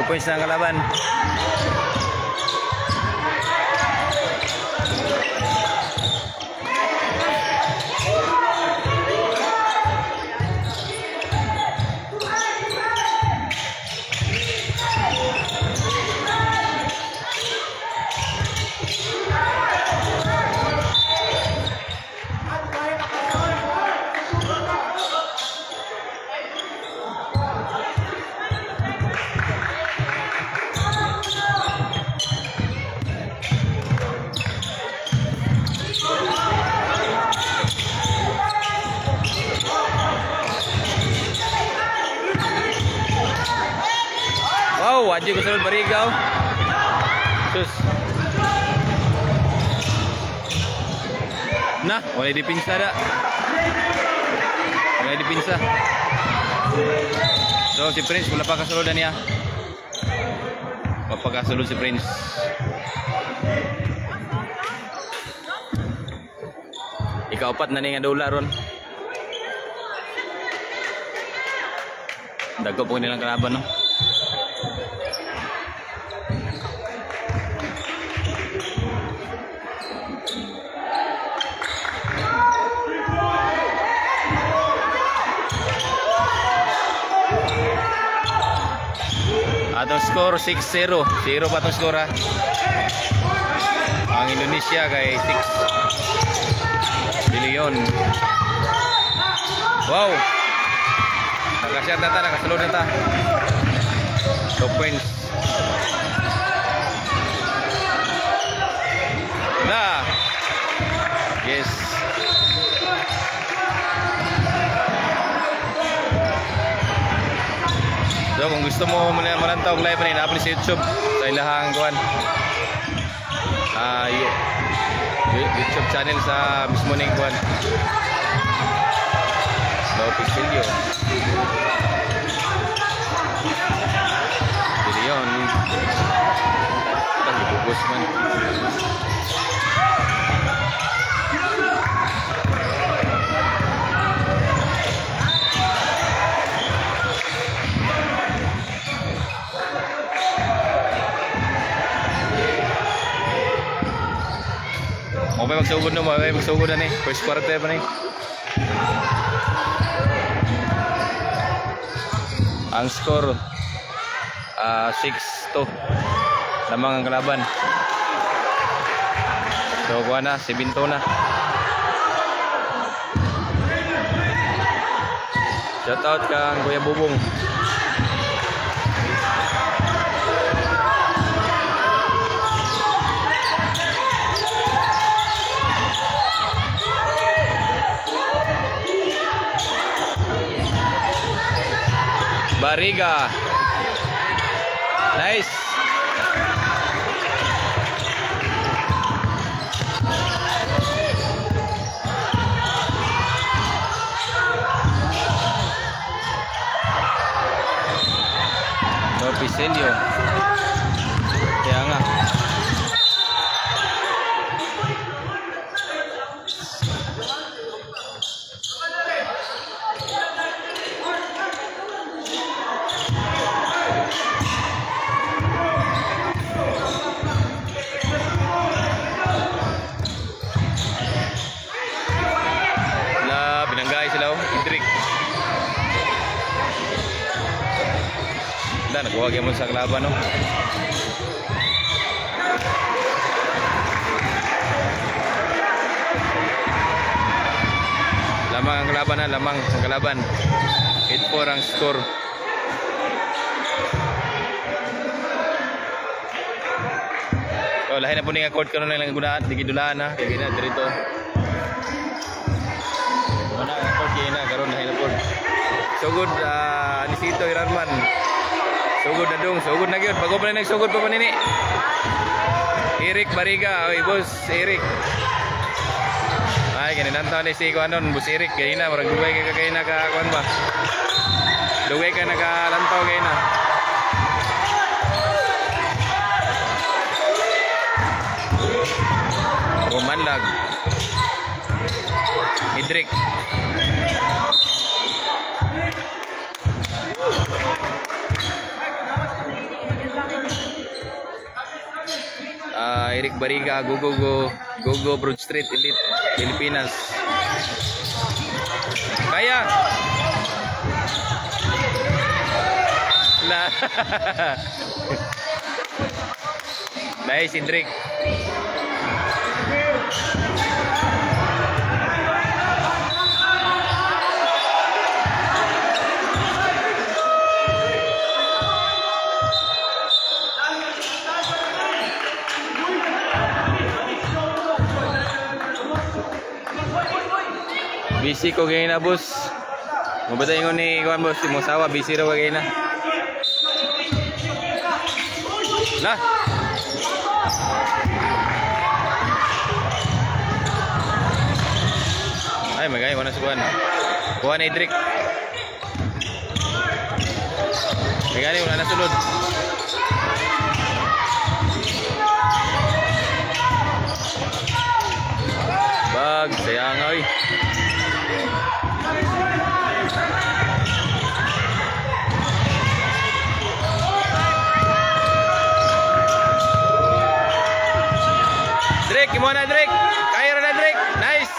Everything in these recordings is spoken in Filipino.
points na ang kalaban. Wajib ko sulod Barigaw. Sus. Nah, wala dipinsa da. Wala dipinsa. So si Prince wala pa kasuludan niya. Papakasulod si Prince. Ikaupat na ni nga dola ron. Dagko po nilang kalaban no. Atong score 6-0. 0 pa itong score ha. Ang Indonesia kay 6 billion. Wow. Nakasyat na ta. Nakasulod na ta. 2 points. Na. Yes. So kung gusto mo malantaw ang live na ina-upload sa YouTube sa ilahang kuan YouTube channel sa mismo ning kuan Lopez Video Billion lagi bubus man. May magsugod na mo, may magsugod na ni. First quarter pa ni. Ang score 6-2 lamang ang kalaban. So kuha na, 7-2 na. Shout out kang Kuya Bubong. Bariga. Nice. Piselio. Kaya nga. Binanggay sila Idrik. Nagkuha mo sa kalaban no. Lamang ang kalaban na, lamang ang kalaban. 8-4 ang score. Oh, lahi na po nga court karon lang gunaan, digidulaan na, kay gina dito. Wala ang court gina karon lahi na po. So good Anisito Irarman. Sugod na dong, sugod na gyud. Bago pa na nagsugod pa nini. Eric Bariga, oy boss Eric. Ay gininantaw ni si kuanon, boss Eric, kay na murag duway kay na ka kuan ba. Duway ka nagalantaw kay na. Romanlag. Idrik. Eric Bariga, Gogo Broad Street Elite Pilipinas. Kaya na. Nice, Indrik. Busy ko ngayon na, boss. Mabatay ko ni Kuan, boss. Si Musawa, busy raw ngayon na. Na. Ay, magay, wala si Kuan. Kuan Idrik. Magani, wala na sulod. Bag, sayang ay. Drake, gimana Drake? Kaya na Drake. Nice.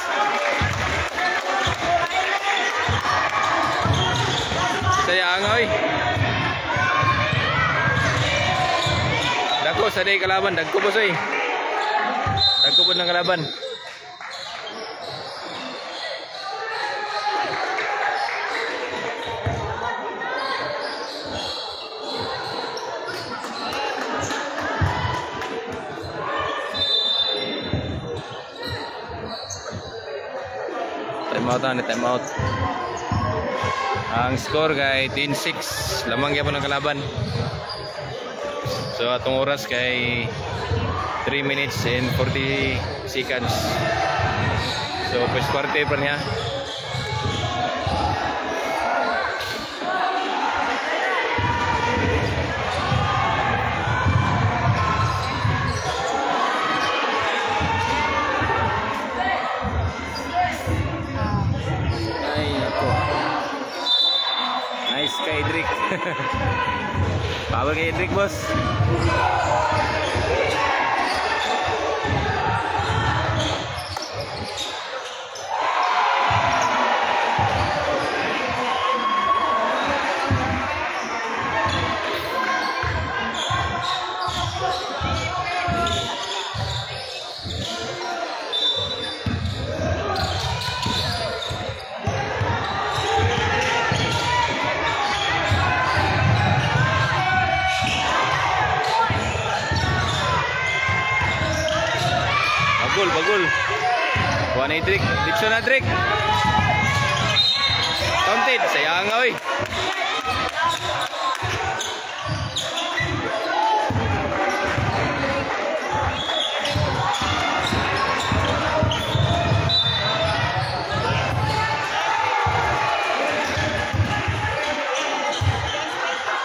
Sayang oy. Dako sa day kalaban, dagko po soy. Dagko po ng kalaban. Time out. Ang score kay 10-6. Lamang gyapon ang kalaban. So atong oras kay 3 minutes and 40 seconds. So first quarter pa niya. Kay Idrik. Power kay Idrik, boss. Bagul. Kuha na Idrik. Ditso na Idrik. Counted. Sayang oy.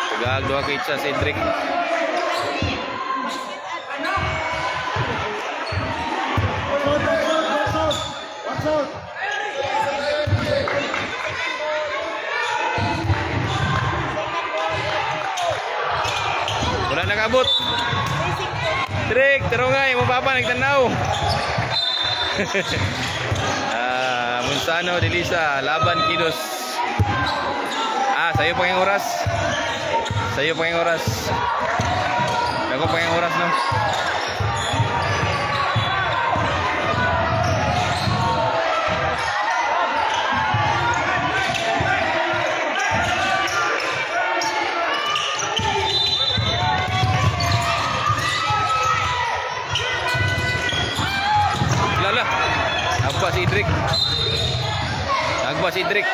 Tagag dua kay sa Idrik. Wala nakabot. Trik, terongay, mababa nagtanaw. Munsano Delisa, laban Kidos. Sayo pa yung oras. Sayo pa yung oras. Ako pa yung oras no. Nagbas Idrik. Nagbas Idrik.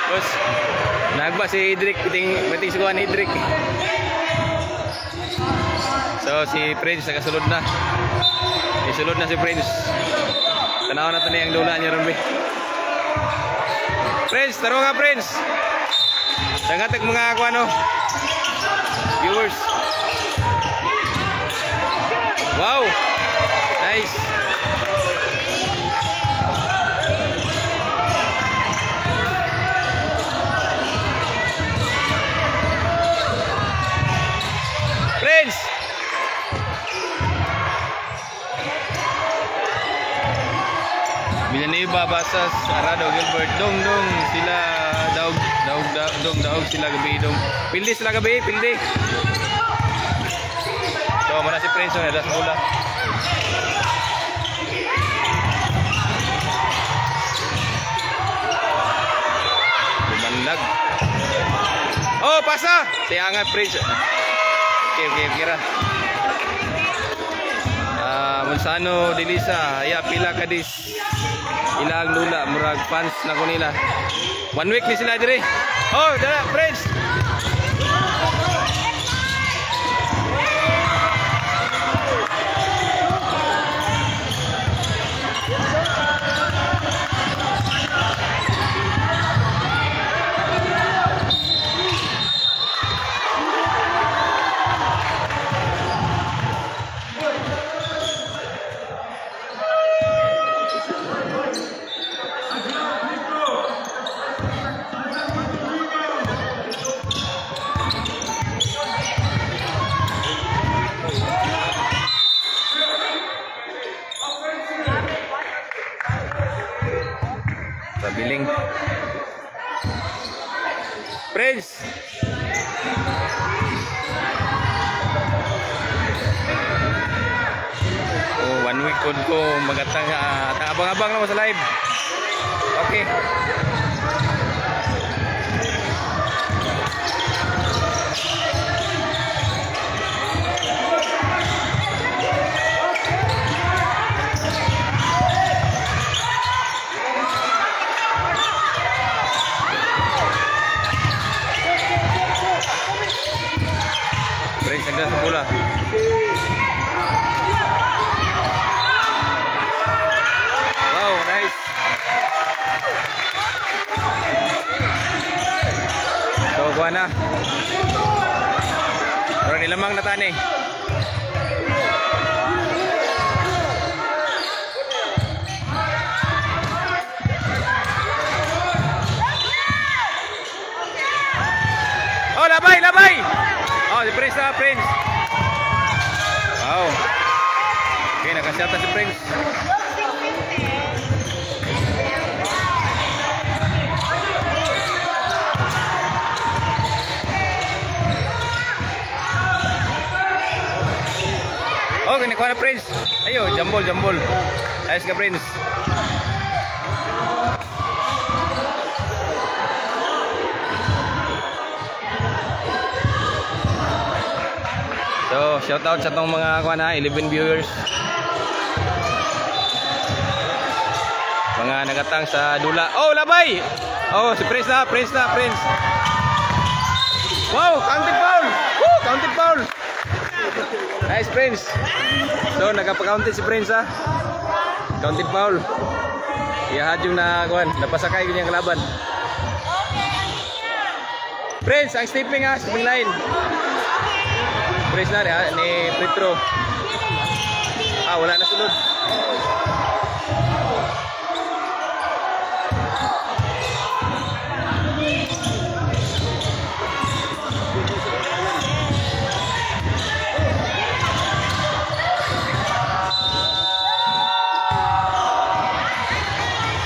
Bos, nagbas si Idrik, biting sukuan ni Idrik. So si Prince nakasulod na. Isulod na si Prince. Tanaw na tani ang lula niya ron be. Prince, taro nga Prince. Dangatag mga ako ano. Viewers. Wow! Nice! Aba Basas, Arado, Gilbert, Dong sila daog sila gabi dong. Pildi sila gabi, pildi. So mana si Prince na das bola. Bumanlag. Oh, pasa. Tiangan Prince. Okay, kira. Monsano Delisa, ya pila kadis. Ilang lula murag fans na ko nila. 1 week ni sila dire. Oh, dala Prince. Biling Prince oh 1 week ko magatang abang-abang lang sa live. Okay. Nagda sa bola. Wow, nice. So, kuha na. Pero nilamang na tani. Oh, labay! Oh, si Prince na, Prince. Wow. Okay, nakasyata si Prince. Okay, nakuha na Prince. Ayo, jambol. Ayos ka, Prince. So, shout out sa tong mga 11 viewers. Mga nagatang sa dula. Oh, labay! Oh, si Prince na. Wow, counted foul! Woo, counted foul! Nice, Prince. So, nagapa-counted si Prince ha. Counted foul. Iyahad yung napasakay yung kalaban. Prince, ang stepping ha, stepping line. Prince na ni Petro. Wala na sunod.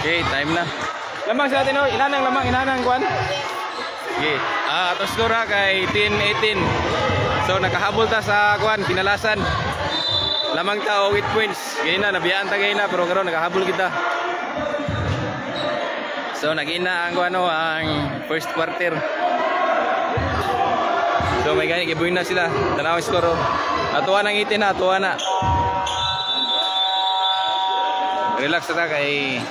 Okay, time na. Lamang sa atin, inanang kuan. Okay. Ato score kay 10-18. So nakahabol ta sa kuan kinalasan. Lamang ta with points. Ganina nabiyaan ta gayna pero karon nakahabol kita. So nagina ang ang first quarter. So may gani gibuin na sila. Tanaw score. Atuwa nang 18 na, atuwa na. Relax ta kay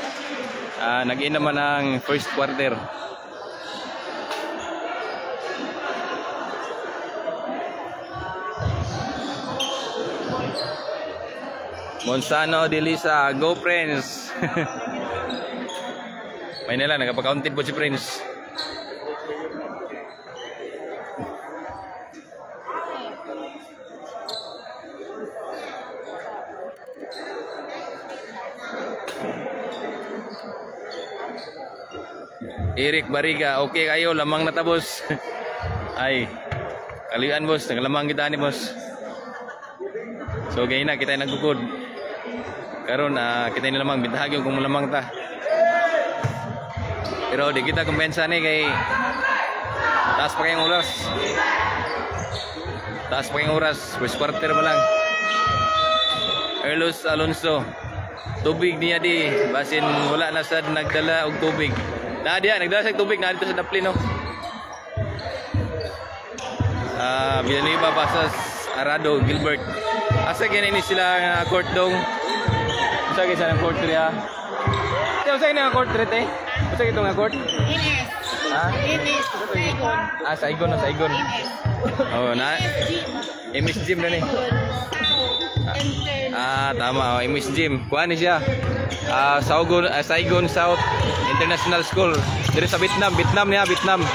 nagina man ang first quarter. Monsano Delisa, go Prince. May nila nagapa-counted po si Prince. Eric Bariga, okay kayo, lamang natabos. Ay, kalian boss, naglamang kita ni boss. So gay na kita nagugod. Karon kita ni lamang bintahagyo kung lamang ta. Pero di kita kumpensa ni kay taas pa kayong oras. Taas pa kayong oras. First quarter pa lang. Erlos Alonso. Tubig niya di. Basin wala na sad nagdala og tubig. Na diya nagdala sa tubig na dito sa Daplin no. Villanueva versus Arado Gilbert. Asa kini ni sila nga court dong. Asa kini sa court ria. Asa kini nga court rete? Asa kini nga court? Ines. Ha? Ines Saigon. Saigon na Saigon. Oh, na. MS Gym na ni. Tama. Oh, MS Gym. Kuan ni siya. Saigon South International School. Diri sa Vietnam. Vietnam niya, Vietnam.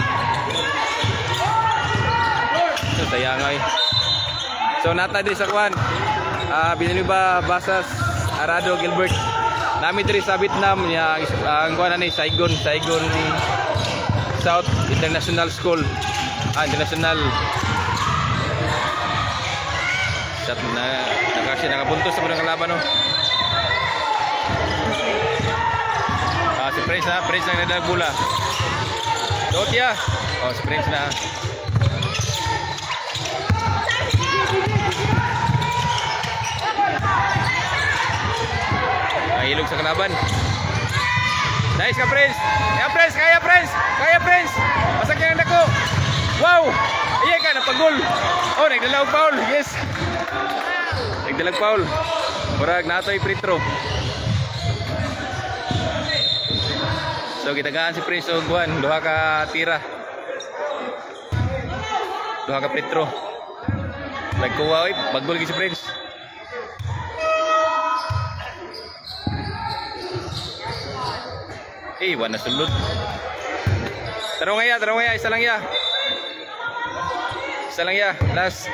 So, sayang ay. So, nata diri sa kuan. Villanueva versus Arado Gilbert. Nami diri sa Vietnam niya ang kuan ni Saigon ni South International School. International. Shot na nakasi nakabuntos sa mga kalaban no. Si Prince na nagdag bola. Dotia. Oh, si Prince na. Ilog sa kalaban. Nice ka Prince. Kaya Prince. Pasag yan ako. Wow. Iya ka napagol. Oh, nagdalag foul. Yes. Nagdalag foul. Murag natoy free throw. So gitagaan si Prince og buwan, duha ka tira. Duha ka free throw. Nagkuha oy, baggol gi si Prince. Wala sulod. Tarong ya, isa lang ya. Last.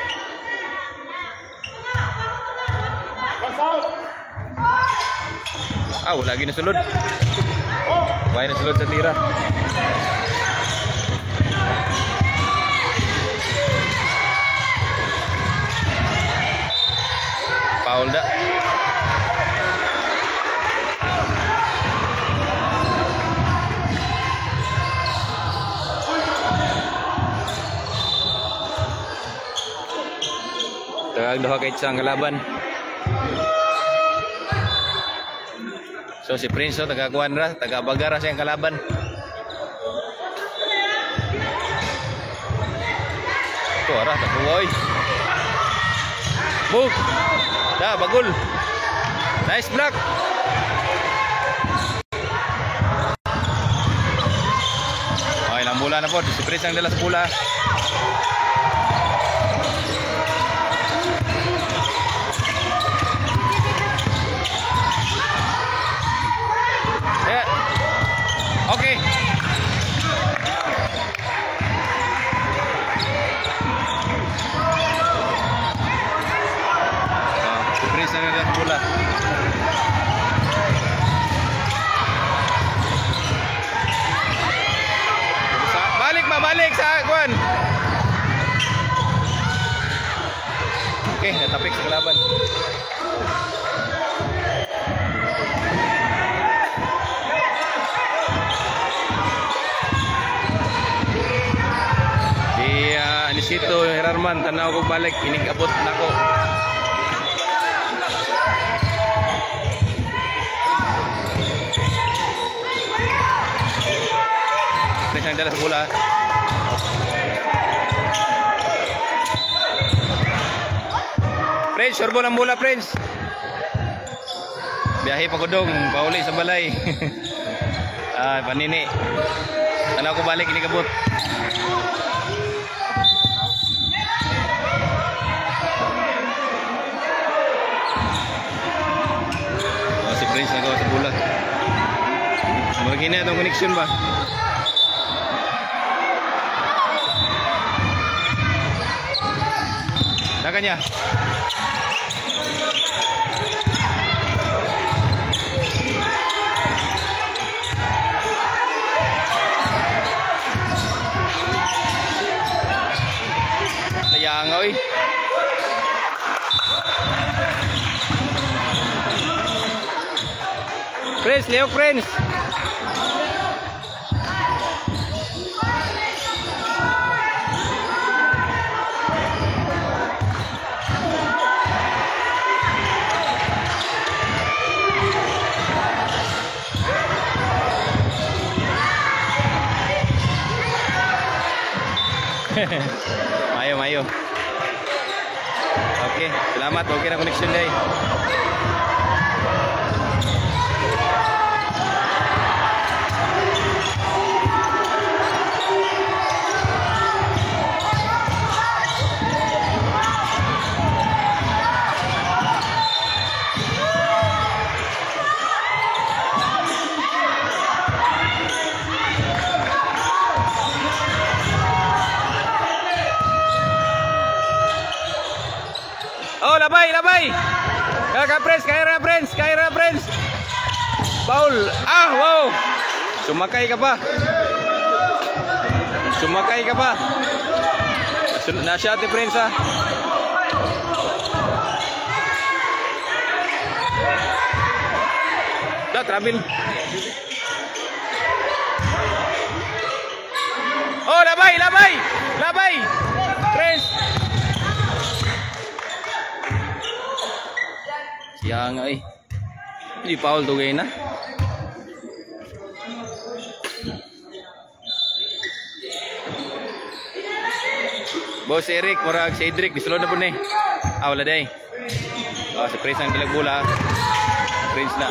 Wala lagi na sulod. Wala na sulod sa tira. Foul da. Tagag duha kay isang kalaban. So si Prince taga-kuan ra, taga-bagara sa kalaban. Ito ara taguoy. Move. Bagul. Nice block. Okay, lang bola na po. Si Prince ang dala sa bola. Okay. Surprise na lang bola. Balik sa kuan. Okay, natapik sa kalaban. Anisito Herarman tanaw ko balik inigabot nako. Presang dala sa bola. Prince, sorbo ng bola Prince. Biyahe pa kudong, pauli sa balay. Panini. Tanaw ko balik inigabot. Prince nagawa sa bola. Magiging na itong connection ba? Naka niya. Sayang oy. Prince, Leo Prince. Mayo, mayo. Okay, salamat. Okay na connection day. Oh, labay, labay. Kaya na, friends. Paul. Ah, wow. Sumakay ka pa. Nasya ati, friends, ha. Travel. Oh, labay. Friends. Siya nga eh. Hindi foul to gay na. Boss Eric, marag si Edric, disulod na po na eh. Wala day. Si Prince ang bilagbola. Prince na.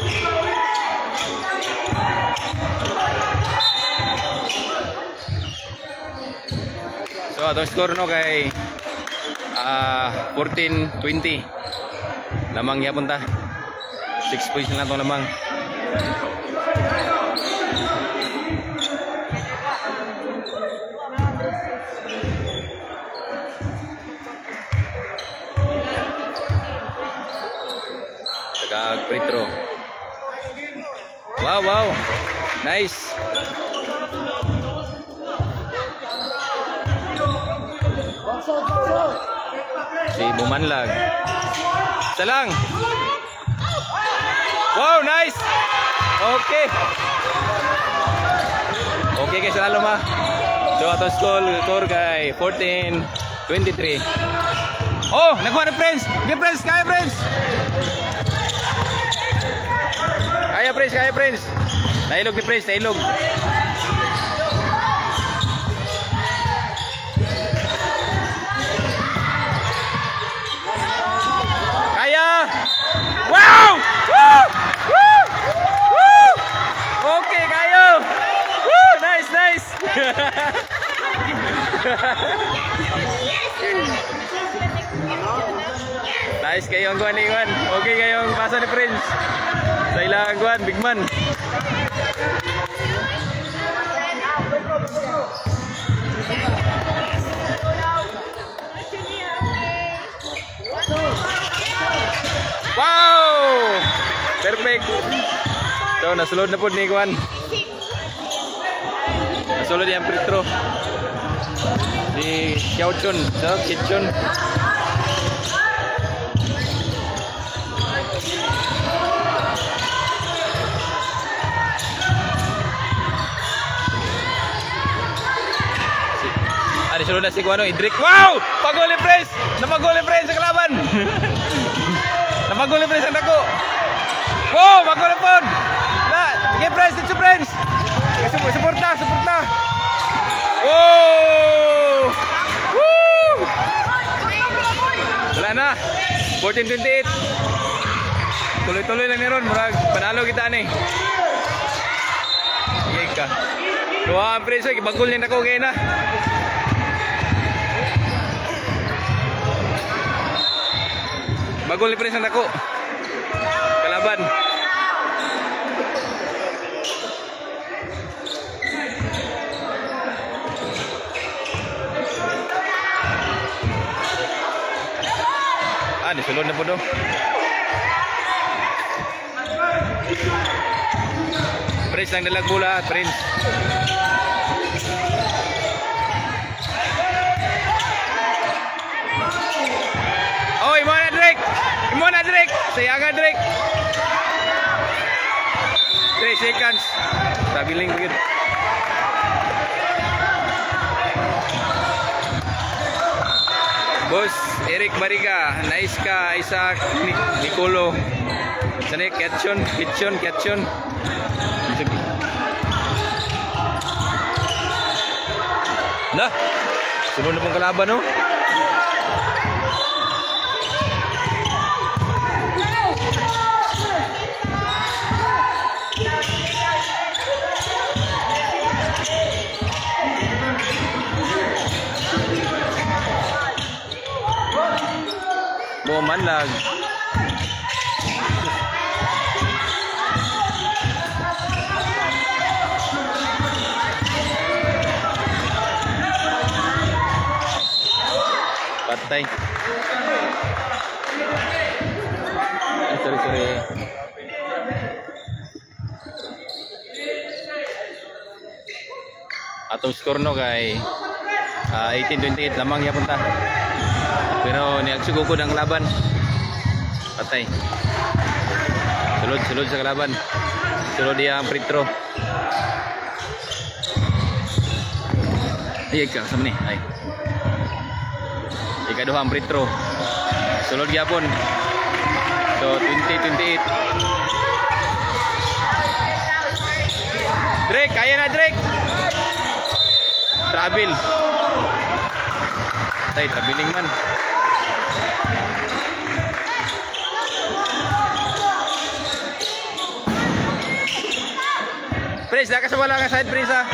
So, atong score no kay 14-20. Lamang yapon ta. 6 points na ito lamang. Tagag free throw. Wow. Nice. Si Bumanlag. Salang. Wow, nice. Okay guys, lalo ma. So ato score kay 14-23. Oh, nakuha na friends. Kaya friends. Nailog ni friends, nailog. Wow! Woo! Okay, kayo! Woo! Nice! Nice kayo ang guwan ni Iwan. Okay kayo ang pasa ni Prince. Sa ilang guwan, big man. Wow! Perfect. So, nasulod na po ni Kwan. Nasulod yung free throw. Di Xiaochun. So, Kitchun. Nasulod na si Kuano, Idrik. Wow! Paguli press! Napaguli press sa kalaban! Napaguli press ang dako! Wow! Paguli po! Sige press! Dito press! Suporta! Wow! Woo! Wala na! 14-28. Tuloy-tuloy lang niron. Murag panalo kita ni. Sige ka. Tuwa ang press. Bagul niya dako kayo na. Bagol ni Prince ang dako. Kalaban. Disulod na po do. Prince lang dalag bola, Prince. Oh, Imona Drake. Sayangan Drake. 3 seconds. Stabiling good. Boss Eric Bariga, nice ka Isaac Nicolo. Sana Kitchun. Nah. Sunod na pong kalaban, no? Bumanlag. Patay. Sorry. Atong score no kay 18-28 lamang ya punta. Pero niagsugukod ang laban. Patay. Sulod sa kalaban. Sulod dia ang free throw. Ay ka sama ni. Ay. Ikaduha ang free throw. Sulod gyapon. So 20-28. Drake, kaya na Drake. Travel. Tay traveling man. Prince, dah kasih bola ke side Prince ah.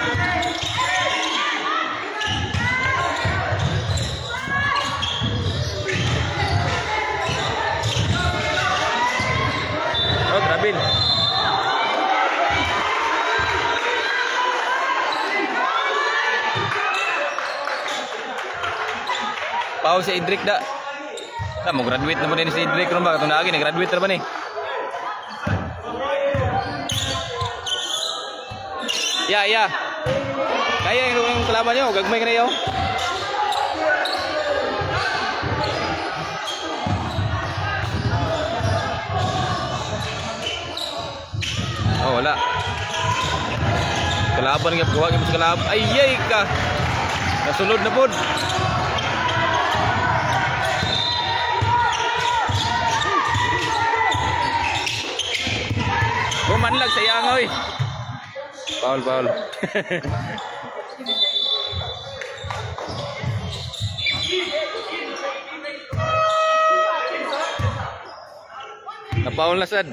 Oh, trabil. Pau si Idrik dah. Dah mau graduate naman ini si Idrik ron ba katong naagi ni graduate ra ba ni? Ya. Kaya yung kalaban nyo, gagmay ka na yun. Oh, wala. Kalaban nga, kuha ka mo sa kalaban. Ay ka! Nasulod na po. Bumanlag sa yangoy. Paul. Napaul na sad.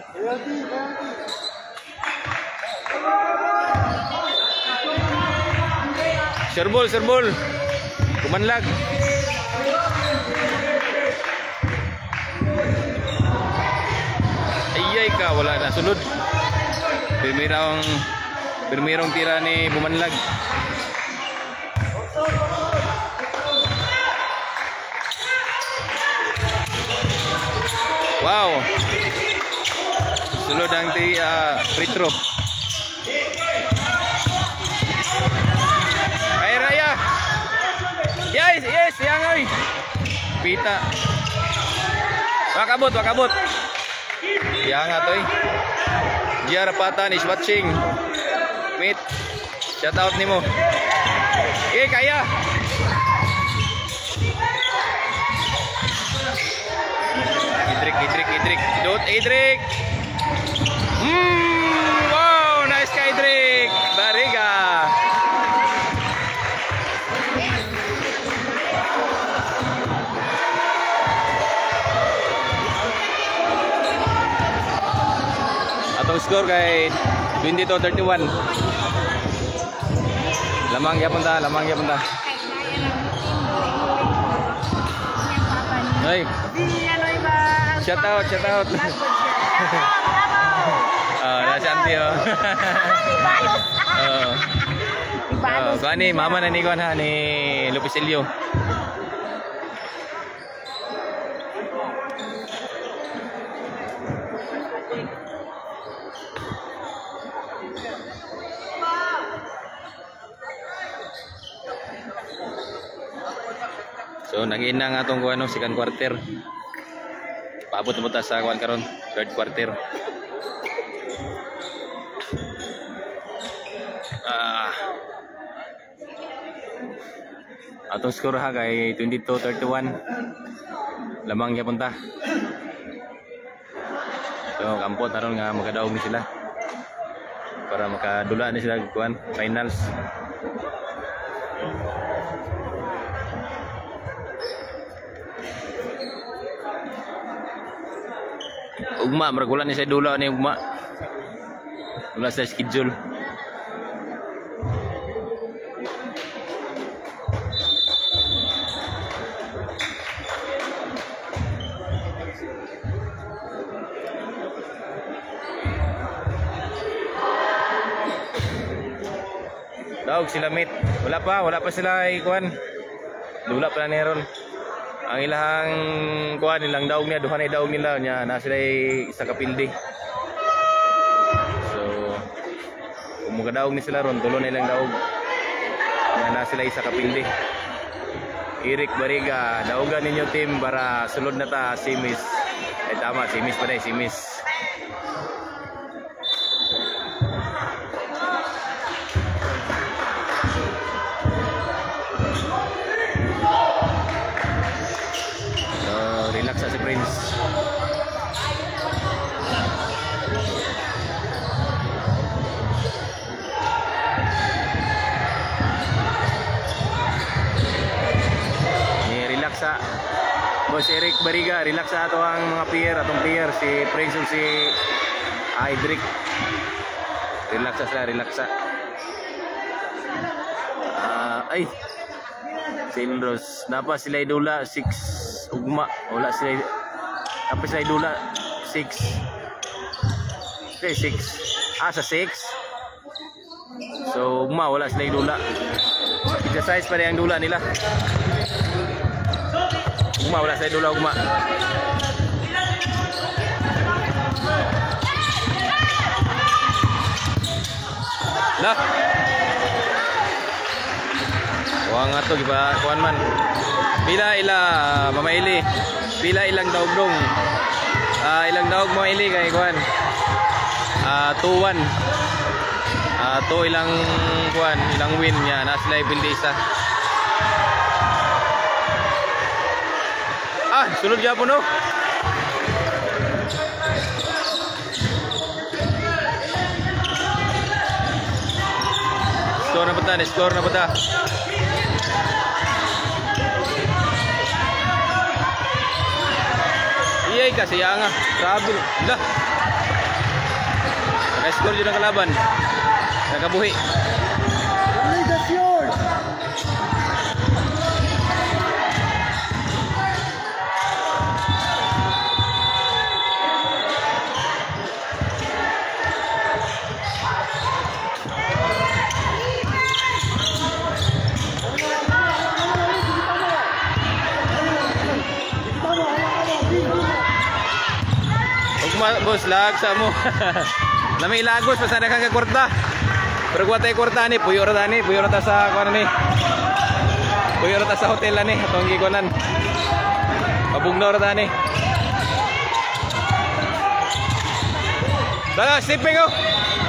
Serbol. Bumanlag. Ayay ka, wala na sunod. Primerong tira ni Bumanlag. Wow. Sunod ang free throw. Ay Raya. Yes, yang oi. Pita. Wakabot. Yang atoy. Dia Rapatan is watching. Meet. Shout out nimo. Kaya. Idrik. Dot Idrik. Wow, nice kay Idrik. Bariga. Atong score kay 22-31. Lamang ya punta. Hey. Shout out. Nasanti oh. Kani mama na ni kon ha ni Lupisilio. So nag-ina nga atong kuano second quarter. Paabot mo ta sa kuan karon third quarter. Atong score ha kay 22-31. Lamang gyapon ta. So kampot aron nga makadaog ni sila. Para makadula ni sila kuan finals. ugma murag wala ni sa dula ni ugma. Wala sa schedule. Daog sila meet. Wala pa sila ikuan. Dula pa na ron. Ang ilang kuan nilang daog niya, duha na daog nila nya na sila isa ka pildi. So kung magadaog ni sila ron, tulo na ilang daog. Nya na sila isa ka pildi. Eric Bariga, daogan ninyo team para sulod na ta simis. Ay tama, simis pa dai, simis. Relax sa si Prince. Relax sa Boss Eric Bariga, relax sa ato ang mga player, atong player si Prince ug si Idrick. Relax sa sila, relax sa. Ay Sinros, napa sila idula 6 ugma, wala sila napa sila idula 6. Okay, 6. Sa 6. So ugma wala sila idula. Exercise pa rin ang dula nila. Ugma wala sila idula ugma. Lah. Wang ato giba kuan man. Pila ila mamaili. Pila ilang daogdong. Ilang daog mamaili kay kuan. 2-1. To ilang kuan, ilang win niya na sila ibildi isa. Sunod gyapon no. Score na pata. Iyay kasi nga, grabe. Lah. Naka-score yun ang kalaban. Nakabuhi. That's yours. Boss, lag sa mo. Nami ilagos pasada kang kwarta. Pero kuha tayo kwarta ni, puyo ra sa kuan ni. Puyo ra sa hotel ni, atong gikunan. Pabugnaw ra ni. Dala, siping ko.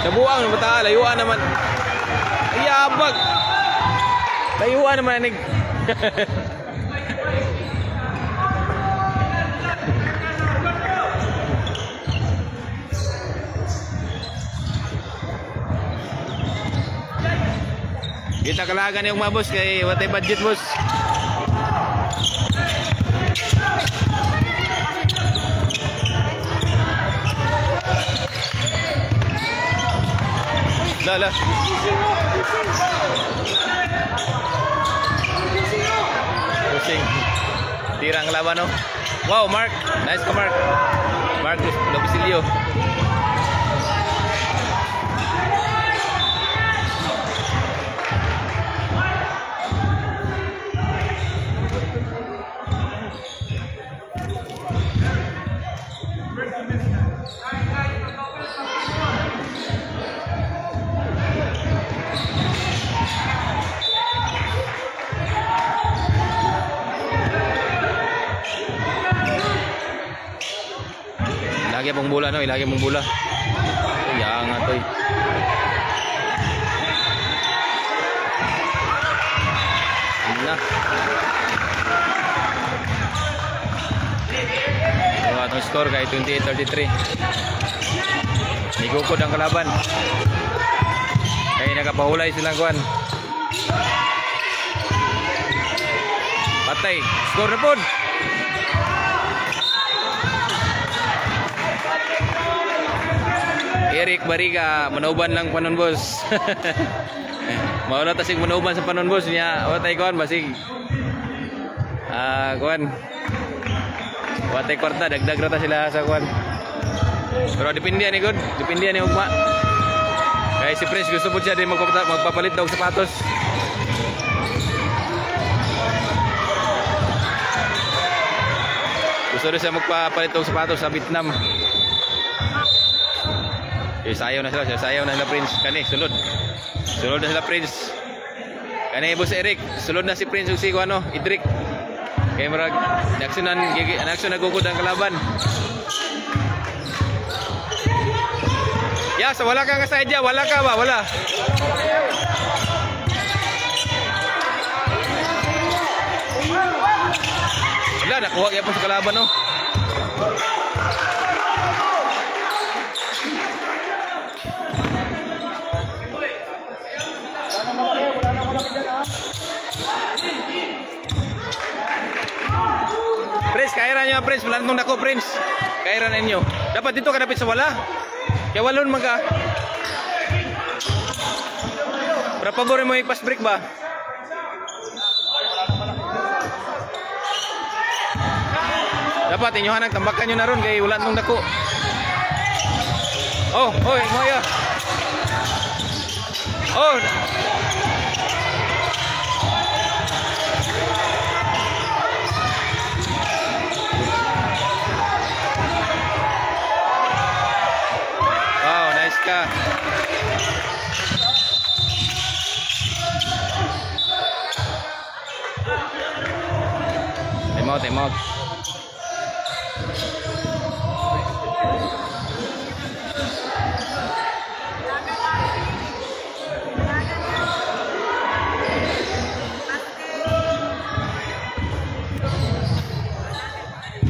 Sa buang bata, layuan naman. Iyabag. Layuan naman ni. Kita kalagan yung mga boss kay watay budget boss. Lala. Pusing. Tirang laban no. Wow, Mark. Nice ka Mark. Mark Lobisilio. Ilagay mong bola no, ilagay mong bola. Yang atoy. Na. So atong score kay 28-33. Nigukod ang kalaban. Kaya nakapahulay silang kuan. Patay, score na pod. Eric Bariga, manauban lang panon boss. Mauna tasig manauban sa panon boss niya. Watay kuan basig. Kuan. Watay kwarta dagdag rata sila sa kuan. Pero depende ni good, depende ni ugma. Kaya si Prince gusto po siya din magpapalit daw sapatos. Gusto rin siya magpapalit daw sapatos sa Vietnam. Sayaw na sila Prince. Kani, sulod. Sulod na sila Prince. Kani, Boss Eric. Sulod na si Prince ug si ano, Idrik. Kaya marag, action nagukod ang kalaban. Ya, so wala ka nga sa idea. Wala ka ba? Wala. Wala, nakuha kaya po sa kalaban, no? Prince, kairan nyo Prince, wala nang nako Prince. Kairan ninyo. Dapat dito ka dapit sa wala. Kaya walon mga. Para pabor mo i-pass break ba? Dapat inyohan ang tambakan nyo na ron kaya wala nang nako. Oh, hoy, moya. Oh. Ka. Time out.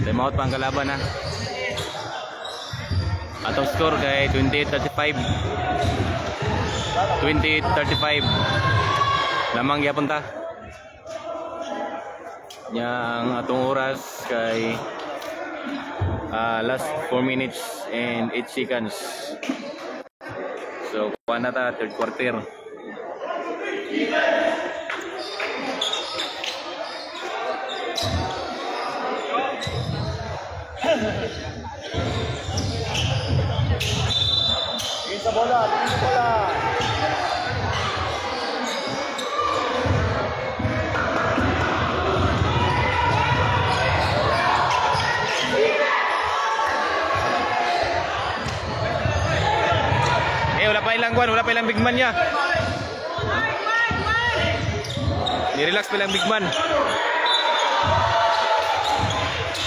Time out pang kalaban ha. Atong score kay 28-35. 28-35. Lamang gyapon ta. Yang atong oras kay last 4 minutes and 8 seconds. So kuha na ta third quarter. Sa bola, tingin sa bola. wala pa ilang big man niya. Ni-relax pa ilang big man.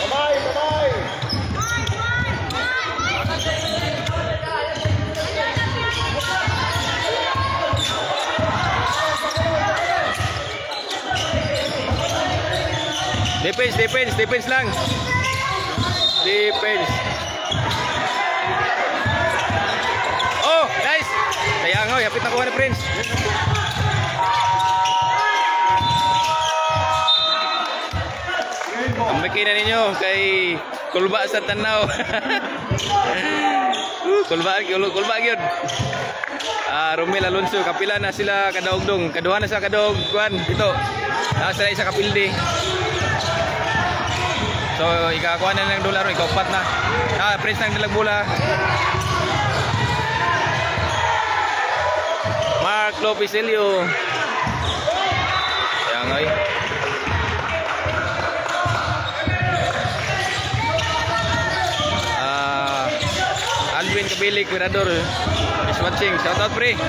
Bye, bye. Defense lang. Defense. Oh, nice. Sayang oh, yapit na kuha ni Prince. Ambikin na ninyo kay Kulba sa tanaw. Kulba gyud. Romel Alonso, kapila na sila kadaugdong. Kaduha na sa kadog kuan dito. Nasa isa kapildi. So ikakuha na ng dolar, ikaw pat na. Prince ng dalag bola. Mark Lopicelio. Yang ay. Alvin Kabilik, Mirador is watching. Shout out pre.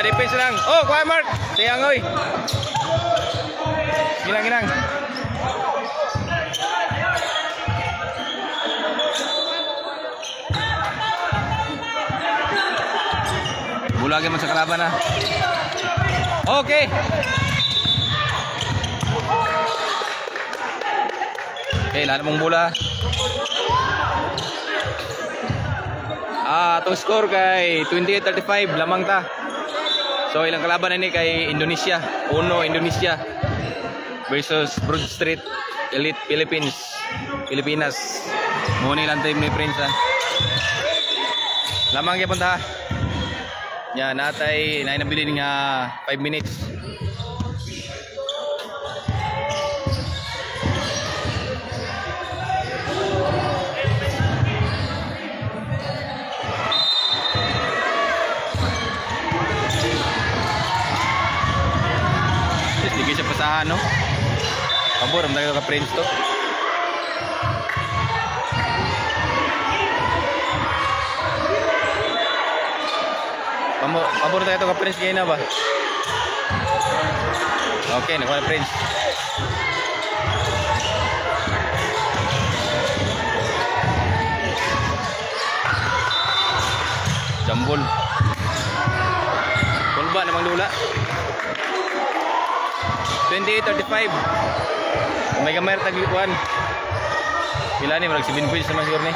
Defense lang. Oh, kuha Mark. Sayang oy. Ginang. Bulagin mo sa kalaban na. Okay. Okay, lahat mong bola. Itong score kay 28-35, lamang ta. So ilang kalaban na ni kay Indonesia. Indonesia versus Broad Street Elite Pilipinas. Muna lang time ni Prince ha. Lamang kaya punta ha. Yan, natay nabili nga 5 minutes. Sige siya pasahan no. Pabor, ang ka Prince to. Pabor tayo ito ka Prince kayo na ba? Okay, nakuha na Prince. Jambol. Kulba namang lula. 28-35. May kamay taglikuan. Pila ni, marag 7 points naman siguro ni.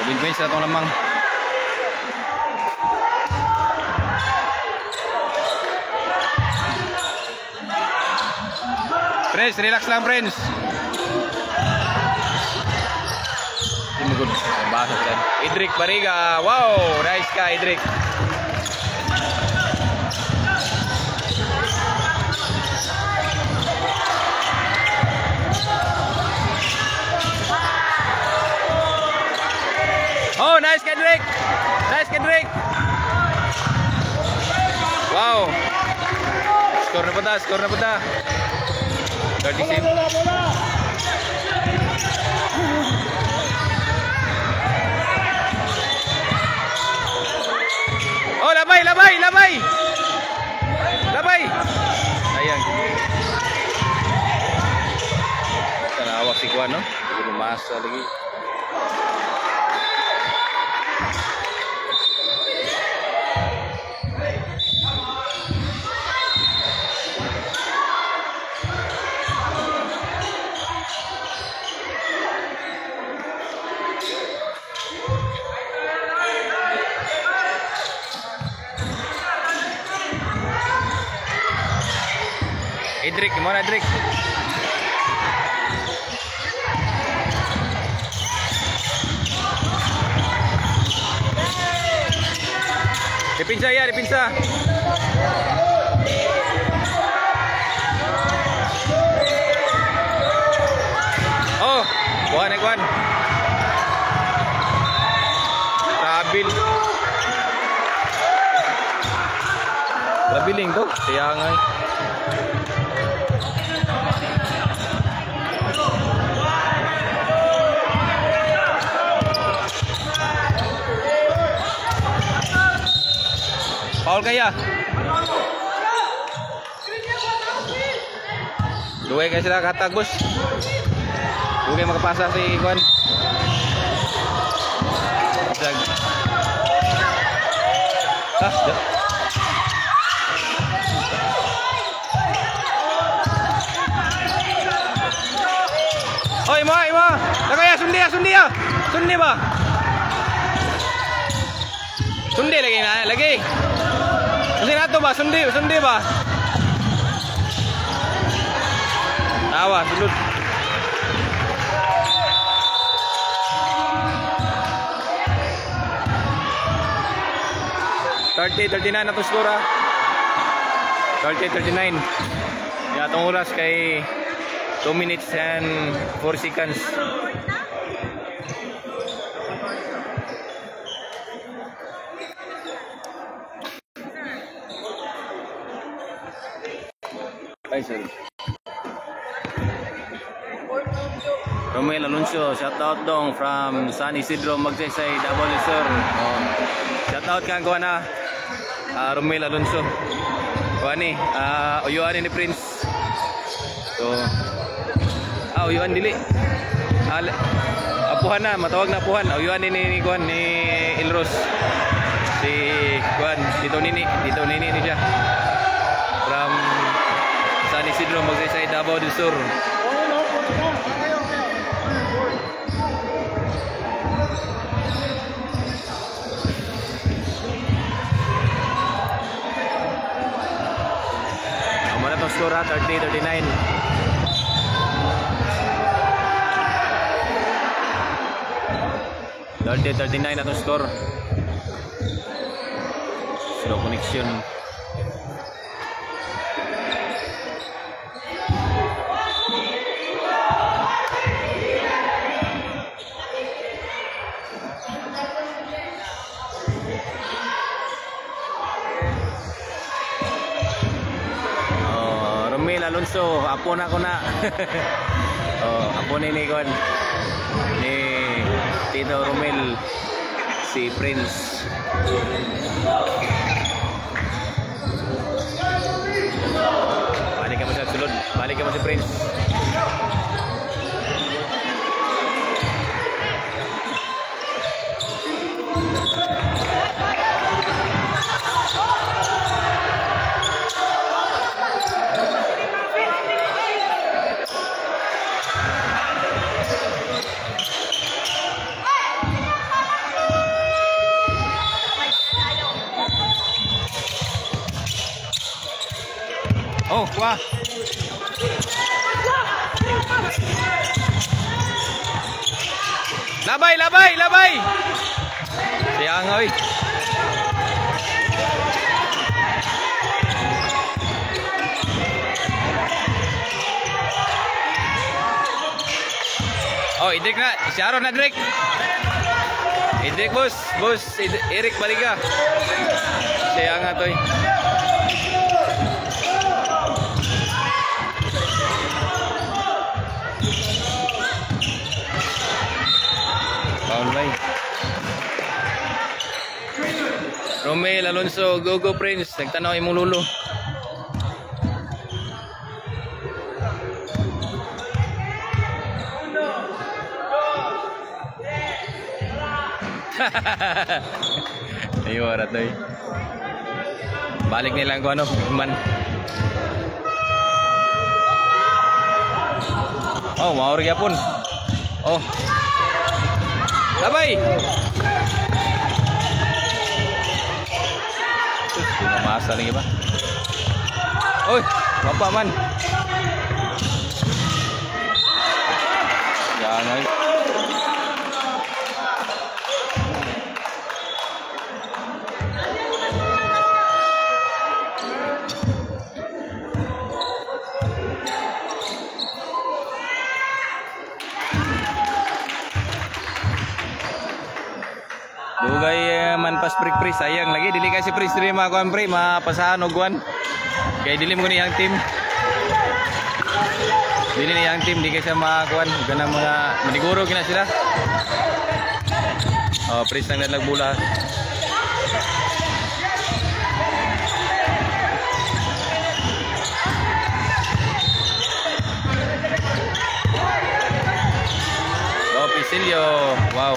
7 points na itong lamang. Friends, relax lang friends. Hindi mo good. Basa dyan. Idrik Bariga. Wow, nice ka Idrik. Oh, nice Kendrick. Nice Kendrick. Wow. Skor na punta, skor na punta. 36. Oh, labay, labay, labay. Labay. Sayang. Tanawak si Kuan, no? Hindi lumasa lagi. Idrik, gimana Idrik? Dipinsa ya, dipinsa. Oh, kuhan eh, kuhan. Rabil. Rabiling tuh, sayangay. Paul kaya. Dua kayak sila kata Gus. Dua makapasa si Kuan. Jag. Oh, Ima. Nakaya sundi ya. Sundi ba? Sundi lagi na, lagi. Sundi na to ba? Sundi ba? Awa, sulod. $30-39 na to skora. 30-39. Ya, itong oras kay 2 minutes and 4 seconds. Ay, sorry. Romel Alonso, shout out dong from San Isidro, Magsaysay, Davao Sur. Oh. Shout out kang kuha na Romel Alonso. Kuha ni, uyuan ni Prince. So, uyuan dili. Apuhan na, matawag na apuhan. Uyuan ni Kuan ni Ilros. Si Kuan, dito nini ni siya. From San Isidro, Magsaysay, Davao del Sur. Ang mga itong skora, 30-39. 30-39 na itong score. Slow connection. Romel Alonso, apo na ko na. Apo ni Nikon ni Tito Romel, si Prince. Balik ka mo sa sulod, balik ka mo si Prince. Oh, wah. Labay, labay, labay. Sayang oi. Oh, Idrik na. Si Aaron na Idrik. Idrik bos, Eric Bariga. Sayang nga toy. Romel Alonso, go Prince. Nagtanaw imong lulo. Ayo ratoy. Balik nilang ko ano, man. Oh, maor gyapon. Oh. Labay. Masa lagi ba? Oy, bapa man. Jangan. Dugay man pas pre sayang lagi dili kasi pre terima kuan pre mapasahan og kuan kay dili mo niyang team di kasi makuan ganang mga maniguro kina sila. Oh pre nang dalag bola. Oh Pisilio, wow.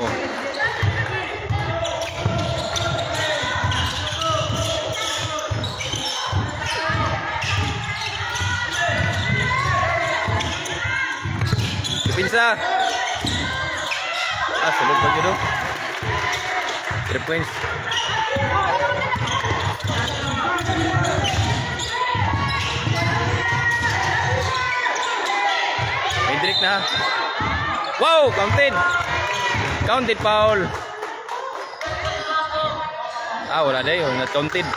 Pinsa. Sulod pa dito. 3 points. Hendrik na. Wow, counted foul. Wala na yun, not counted.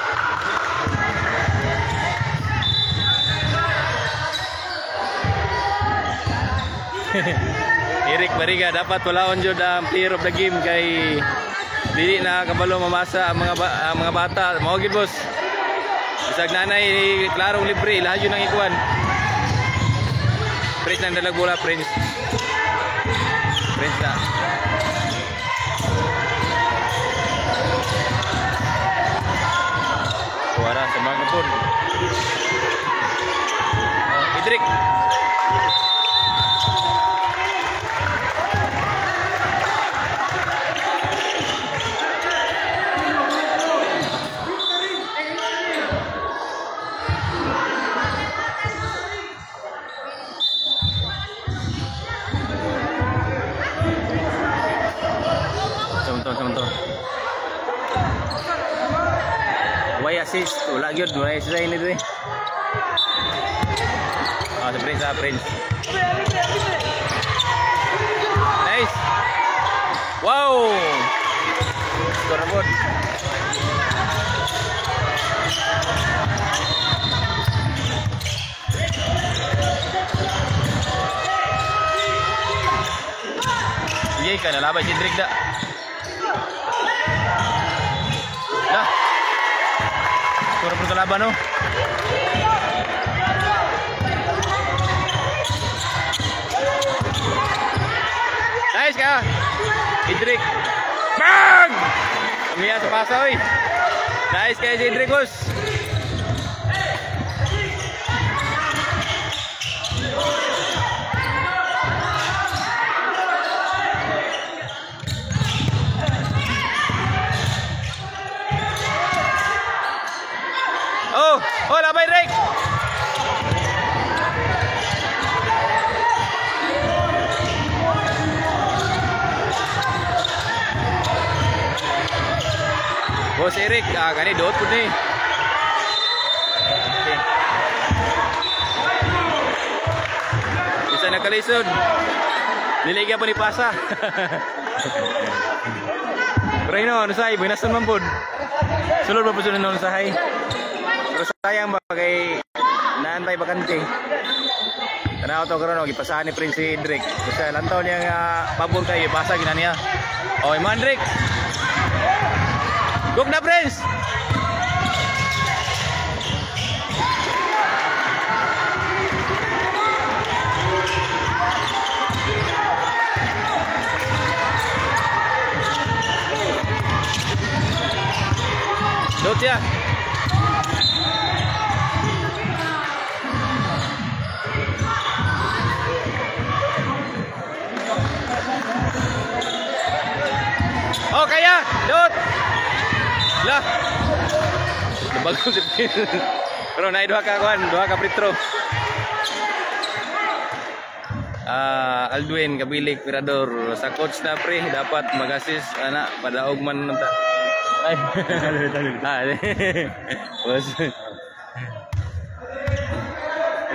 Eric Bariga dapat walaon jud ang player of the game kay dili na kabalo mamasa ang mga bata. Mao gid boss. Bisag nanay klarong libre lahat yun ang ikuan. Prince nang dalag bola Prince na. Wala sa mga pun. Idrik. Contoh. Why assist? Wala gyud, wala sila ini dre. Sa Prince. Nice. Wow. Score na po. Sige ka, nalabay si Drake da. Dah. Score po sa laban, no? Nice ka! Idrik! Bang! Kamiya sa pasa, oy! Nice kaya si Idrik, boss! Oh! Oh, labay, Drake! Bos Eric, kani dot pun ni. Okay. Bisa nak kalisod. Niligya pa ni Pasa. Pero ino, ano say, binasan man pud. Sulod ba po sila noon sahay? Pero sayang ba kay naantay bakante. Tanaw to karon gipasahan ni Prince Drake. Kasi lantaw niya pabor kay ipasa gina niya. Oy, man Drake. Gok na, Prince! Dot ya! Oh, kaya! Dot! Lah. Bagus si Prince. Pero naik dua ka kawan, dua ka free throw. Aldwin Kabilik Mirador sa coach na pre dapat mag-assist anak pada Ogman nanta. Ay. Bos.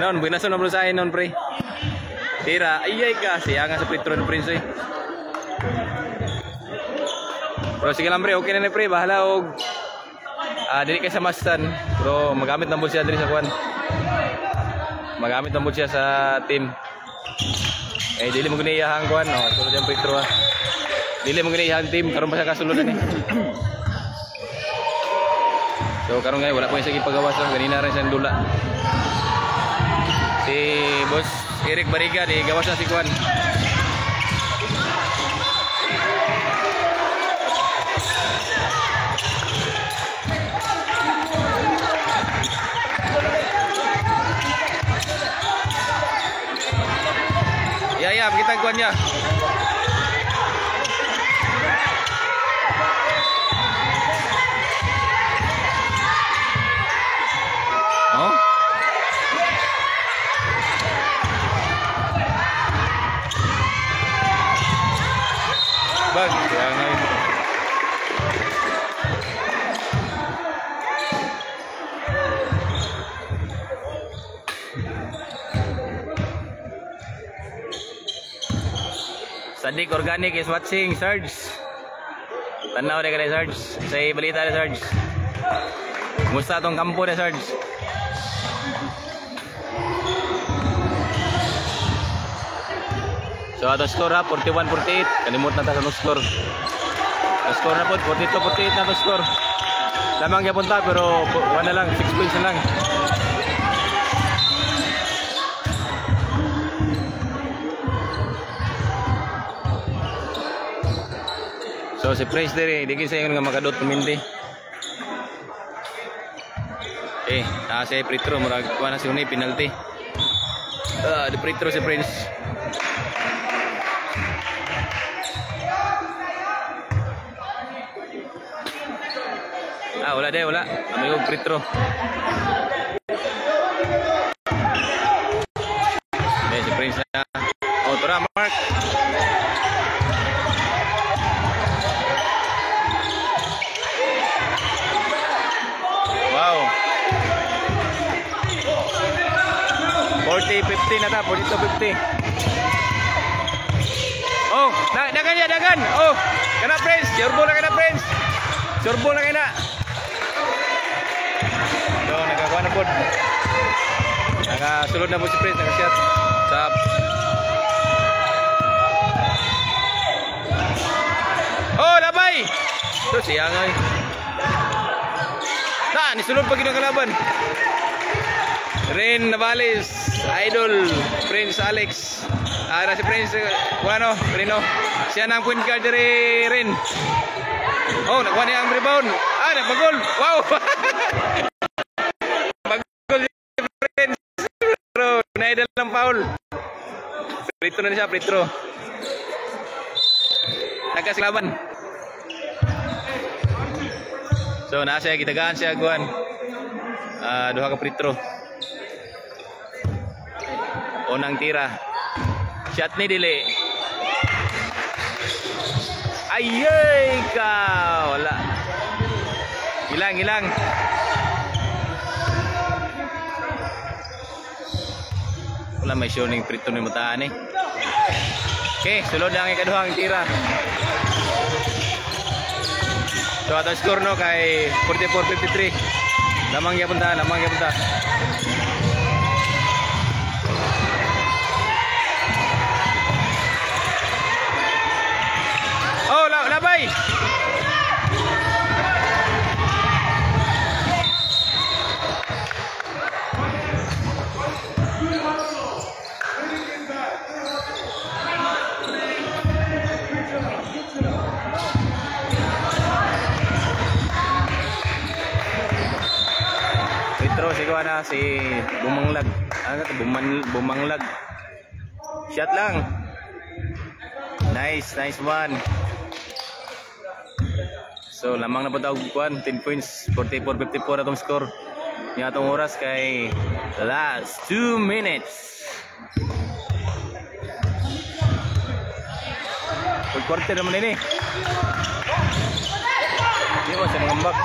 Non binason na bro sa non pre. Tira, ayay ka siya nga sa free throw ni Prince. Pero sige lang pre, okay na ni pre, bahala og dili kay sa mastan, pero magamit na mo siya diri sa kuan. Magamit na mo siya sa team. Eh dili mo gani iyang kuan, no, sulod yung free throw. Dili mo gani iyang team, karon pa siya kasulod ni. So karon ngay wala pa siya gipagawas, so ganina rin siya dula. Si Boss Eric Bariga di gawas na si kuan. Ya, kita kuannya. Oh. Bag, jangan. Sadik Organic is watching, Sarge. Tanaw na ka na, Sarge. Say balita na, Sarge. Kumusta tong kampo na, Sarge? So atong score ha, 41-48. Kalimut na ta sa score. Ang score na po, 42-48 na itong score. Lamang niya punta pero 1 na lang, 6 points na lang. So si Prince diri, di kinsa yung nga makadot pumindi. Eh, nasa free throw murag kuha na si Unay penalty. Di free throw si Prince. Wala deh, wala. Amigo free throw. Si Prince na. Oh, tura Mark. Wow. 40-50 na ta, 42-50. Oh, dagan ya, dagan. Oh, kana Prince, your bola kana Prince. Surbo na kayo na. So, nagkakuha na po. Nakasulod na po si Prince. Nakashot. Stop. Oh, labay! Ito, siyang ay. Nisulod pa kinakalaban. Ren Navales, Idol, Prince Alex. Na si Prince, ano, Reno. Siya na ang point guard dari Ren. Oh, nakuha niya ang rebound. Nagpagol. Wow! Pagol si Prince. Pero, naidal ng foul. Free-throw na siya, free-throw. Nagkasilaban. So, nasa kitagaan siya, Guan. Duha ka free-throw. Unang tira. Shot ni Dili. Ayay ka! Wala. Hilang. Wala may showing free-throw ni Mutaan eh. Okay, sulod na ang ikaduhang tira. So, atong score no kay 44-53. Lamang ya punta. Oh, labay. Free-throw si Kuana si Bumanglag. Bumanglag. Shot lang. Nice one. So lamang na po tawag kuan 10 points 44-54 atong score. Yung atong oras kay last 2 minutes. Full quarter naman ini. Hindi mo siya mangambak.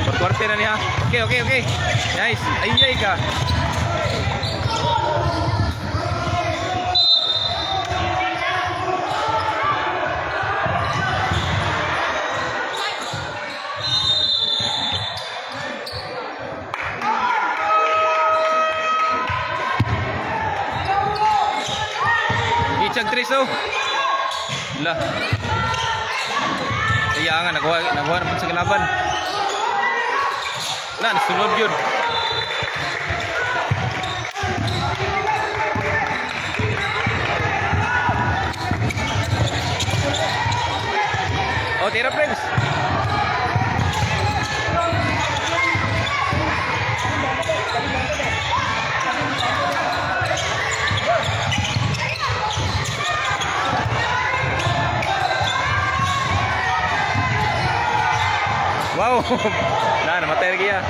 Full quarter na niya. Okay. Nice. Ayay ka. Ichag Triso. Lah. Iya nga nakuha na po sa kalaban. Sulod yun. Oh, tira Prince. Wow. Namatay lagi ya.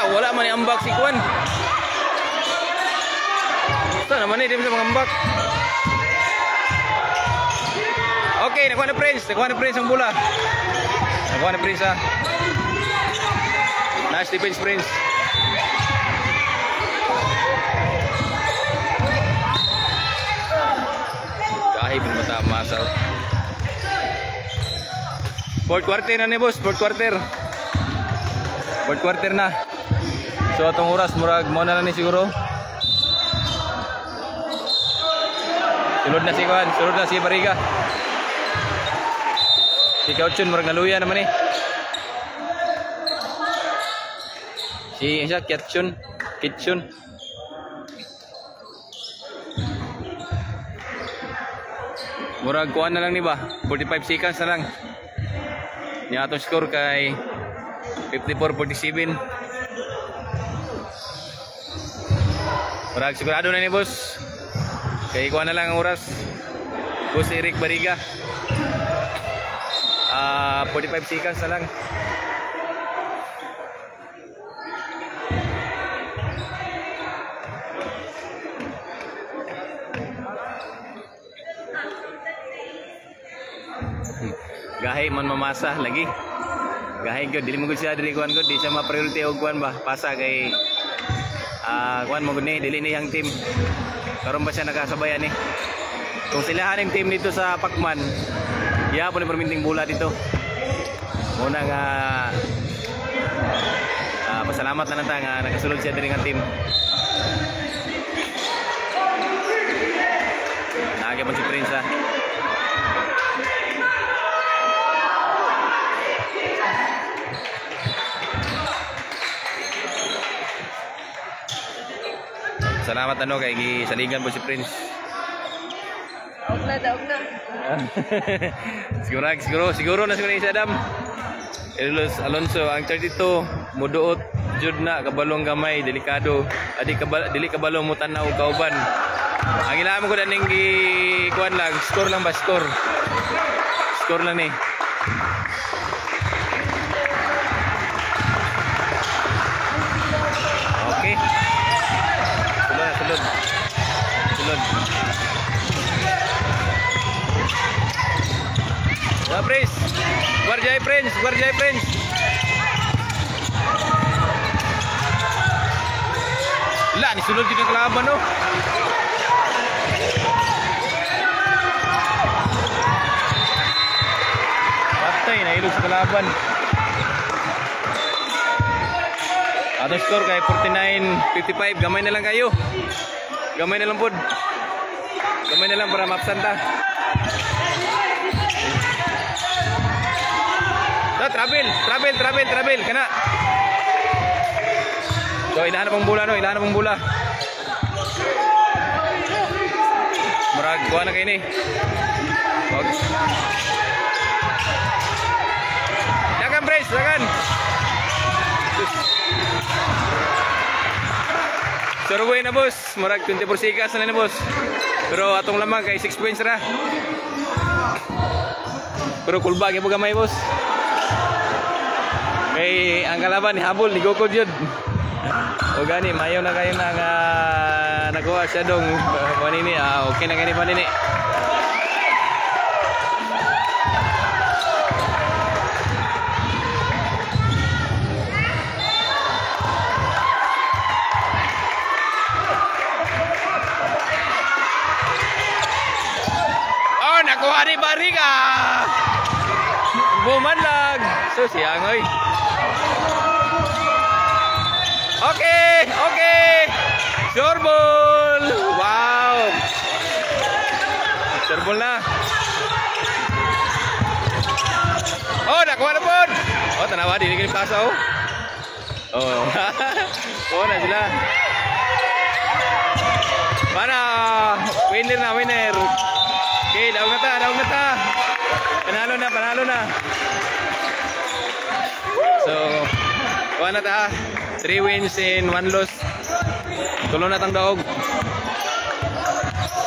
Wala man ambak si Kuan. Ito naman dia bisa mengambak. Okay, nakuha na Prince ang bola. Nakuha na Prince ha. Nice defense Prince. Kahit mata masal. Fourth quarter na ni boss, fourth quarter na. So atong oras murag mo na ni siguro. Sulod na si Bariga. Si Kauchun murag naluya naman eh. Si siya Kitchun. Murag kuan na lang ni ba? 45 seconds na lang. Nya atong score kay 54-47. Murag sigurado na ni boss. Kay kuan na lang ang oras. Boss Eric Bariga. 45 seconds na lang. Gahay man mamasa lagi. Gahay gyud dili mo gud siya diri kuan gud di siya ma-priority og kuan ba pasa kay kuan mo guni dili ni ang team. Karon ba siya nakasabayan ni? Kung silahan ang team dito sa Pacman, ya po ni perminting bola dito. Muna nga pasalamat na nata nga nakasulod siya diri nga team. Naagi pa si Prince ha. Salamat ano kay gisaligan po si Prince. Daog na. siguro na si Adam. Elos Alonso ang 32 muduot jud na kabalong gamay delikado. Dili kabalo mo tanaw kauban. Ang ilaham ko daning kuan lang, score lang ba score. Score lang ni. Okay. Sulod. Ya Prince. Guardiay Prince. Lah, ni sulod din ang kalaban no. Patay na ilog sa kalaban. Ato score kay 49-55. Gamay na lang kayo. Gamay na lang pod. Gamay na lang para mapsan ta. Travel kana. So ilahan pang bola. Murag kuha na kayo ni. Dagan Brace, dagan. Surway na boss, murag 24 sikas na boss. Pero atong lamang kay 6 points ra. Pero kulba gyud gamay boss. Kay ang kalaban ni habol ni Gokod yun. O gani mayo na kayo nang nakuha siya dong panini. Okay na gani panini. Oh, nakuha ni Bariga. Bumanlag. So siyang oy. Okay. Sure ball. Wow. Sure ball na. Oh, nakuha na po. Oh, tanawa din ni pasa oh. Oh. Oh, na sila. Mana winner. Okay, daog na ta. Panalo na. So, kuha na ta. 3 wins in 1 loss. Tulo na tang daog.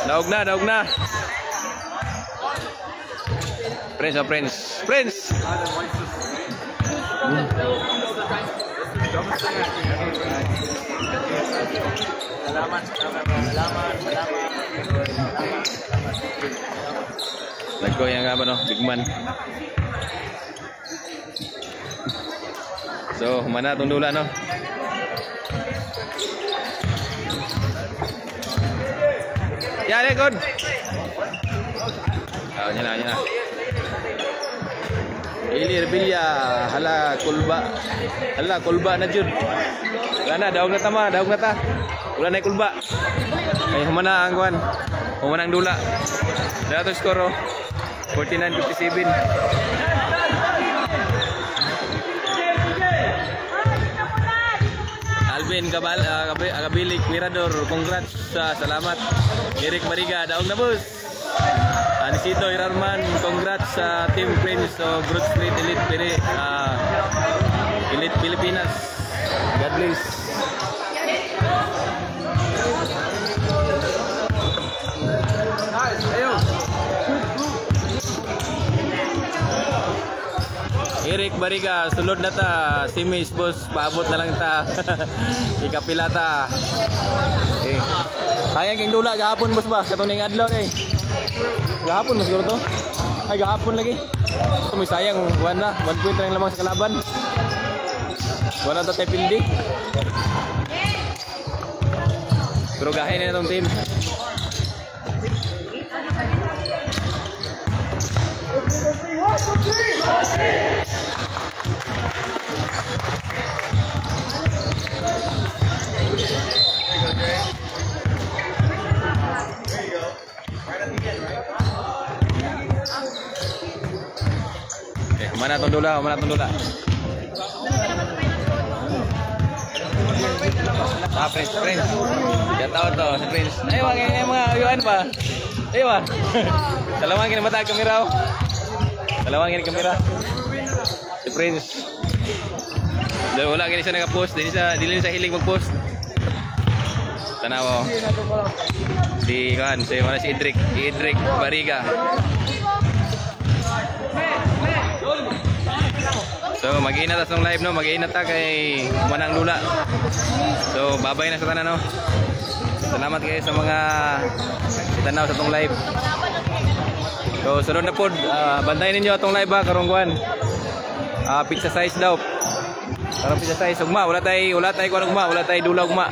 Daog na. Prince. Nagko yang apa no, Bigman. So, mana itong dula no? Ya, good. Yan na. Ilir Bilya, hala kulba na jud. Wala na, daog na ta. Wala na kulba. Ay humana ang kuan. Humana ang dula. Dato skoro 49-57. Alvin Agabilik Mirador, congrats, salamat. Eric Bariga, daog na boss. Anisito Irarman, congrats sa Team Prince of Broad Street Elite Pilipinas. God bless. Eric Bariga, sulod na ta. Si Miss boss, paabot na lang ta. Ikapila ta. Okay. Sayang king dula gahapon boss ba? Katuning adlaw eh. Gahapon mas siguro to. Ay gahapon lagi. So may sayang buwan na. 1 point lang lamang sa kalaban. Wala ta tayo pildi. Pero gahin na itong team. Mana itong dula? Mana itong dula? Ah, Prince. Dia tahu to, si Prince. Ayo mga ayuan pa. Ayo ba? Dalawang kini mata kamera. Dalawang kini kamera. Si Prince. Wala gini siya naka-post, dili sa hilig mag-post. Tanaw. Si Idrik Bariga. So mag-iinat sa live no, mag-iinat ta kay manang lula. So babay na sa tanan no. Salamat kayo sa mga tanaw sa tong live. So sunod na pod, bantayan ninyo atong live ba karong kuan. Pizza size daw. Karong pizza size ugma, wala tay kuan ugma, wala tay dula ugma.